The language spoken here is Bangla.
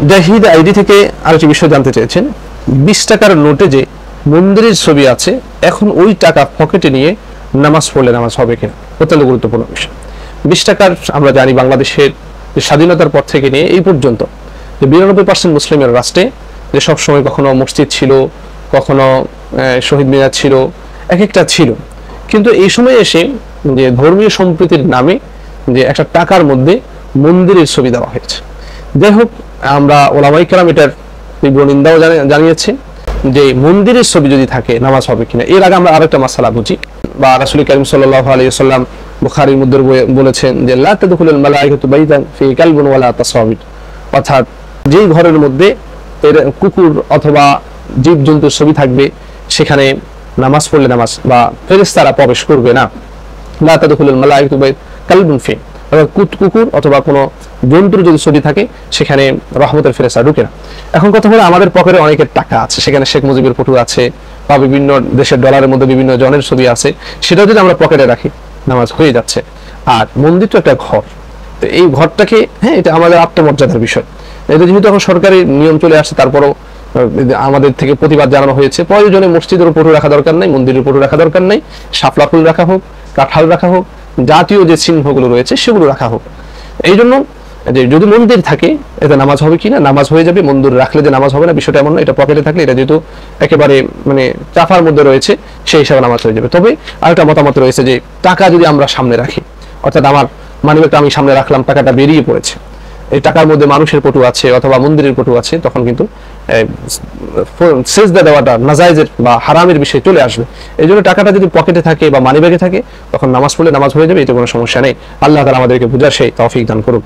জাহিদ আইডি থেকে আরেকটি বিষয় জানতে চেয়েছেন, 20 টাকার নোটে যে মন্দিরের ছবি আছে, এখন ওই টাকা পকেটে নিয়ে নামাজ পড়লে নামাজ হবে কিনা? অত্যন্ত গুরুত্বপূর্ণ বিষয়। 20 টাকার আমরা জানি বাংলাদেশের স্বাধীনতার পর থেকে নিয়ে এই পর্যন্ত যে 92% মুসলিমের রাষ্ট্রে যে সবসময় কখনো মসজিদ ছিল, কখনো শহীদ মিনার ছিল, এক একটা ছিল, কিন্তু এই সময় এসে যে ধর্মীয় সম্প্রীতির নামে যে একটা টাকার মধ্যে মন্দিরের ছবি দেওয়া হয়েছে। যাই হোক, আমরা ওলামায়ে কেরাম এটার তীব্র নিন্দাও জানিয়েছে যে মন্দিরের ছবি যদি থাকে নামাজ হবে কিনা। এর আগে আমরা আরেকটা মাসালা বুঝি, বা রাসূল কারীম সাল্লাল্লাহু আলাইহি ওয়াসাল্লাম বুখারীর মধ্যে বলেছেন যে লা তাদখুলুল মালায়েকাতু বাইতান ফি কালবুন ওয়ালা তাসাবির, অর্থাৎ যেই ঘরের মধ্যে কুকুর অথবা জীবজন্তুর ছবি থাকবে সেখানে নামাজ পড়লে নামাজ বা ফেরেশতারা প্রবেশ করবে না। লা তাদখুলুল মালায়েকাতু বাইতান কালবুন ফি, কুকুর অথবা কোনো জন্তুর যদি ছবি থাকে সেখানে রহমতের ফেরেশতা ঢুকে না। এখন কথা হলো, আমাদের পকেটে অনেকের টাকা আছে, সেখানে শেখ মুজিবের ফটো আছে বা বিভিন্ন দেশের ডলারের মধ্যে বিভিন্ন জনের ছবি আছে, সেটা যদি আমরা পকেটে রাখি নামাজ হয়ে যাচ্ছে। আর মন্দির তো একটা ঘর, তো এই ঘরটাকে, হ্যাঁ, এটা আমাদের আত্মমর্যাদার বিষয়। এটা যেহেতু এখন সরকারি নিয়ম চলে আসছে, তারপরও আমাদের থেকে প্রতিবাদ জানানো হয়েছে, প্রয়োজনে মসজিদের ফটো রাখা দরকার নাই, মন্দিরের ফটো রাখা দরকার নাই, শাপলা ফুল রাখা হোক, কাঁঠাল রাখা হোক, জাতীয় যে চিহ্নগুলো রয়েছে সেগুলো রাখা হোক। এই জন্য যে যদি মন্দির থাকে এতে নামাজ হবে কিনা, নামাজ হয়ে যাবে। মন্দির রাখলে যে নামাজ হবে না বিষয়টা এমন না, এটা পকেটে থাকলে, এটা যেহেতু একেবারে মানে চাফার মধ্যে রয়েছে, সেই হিসাবে নামাজ হয়ে যাবে। তবে আরেকটা মতামত রয়েছে যে টাকা যদি আমরা সামনে রাখি, অর্থাৎ আমার মানিব্যাগটা আমি সামনে রাখলাম, টাকাটা বেরিয়ে পড়েছে, এই টাকার মধ্যে মানুষের ফটো আছে অথবা মন্দিরের ফটো আছে, তখন কিন্তু সেজদা দেওয়াটা নাজায়েজের বা হারামের বিষয় চলে আসবে। এই জন্য টাকাটা যদি পকেটে থাকে বা মানিব্যাগে থাকে, তখন নামাজ পড়লে নামাজ হয়ে যাবে, এতে কোনো সমস্যা নেই। আল্লাহ তাআলা আমাদেরকে বুঝার সেই তৌফিক দান করুক।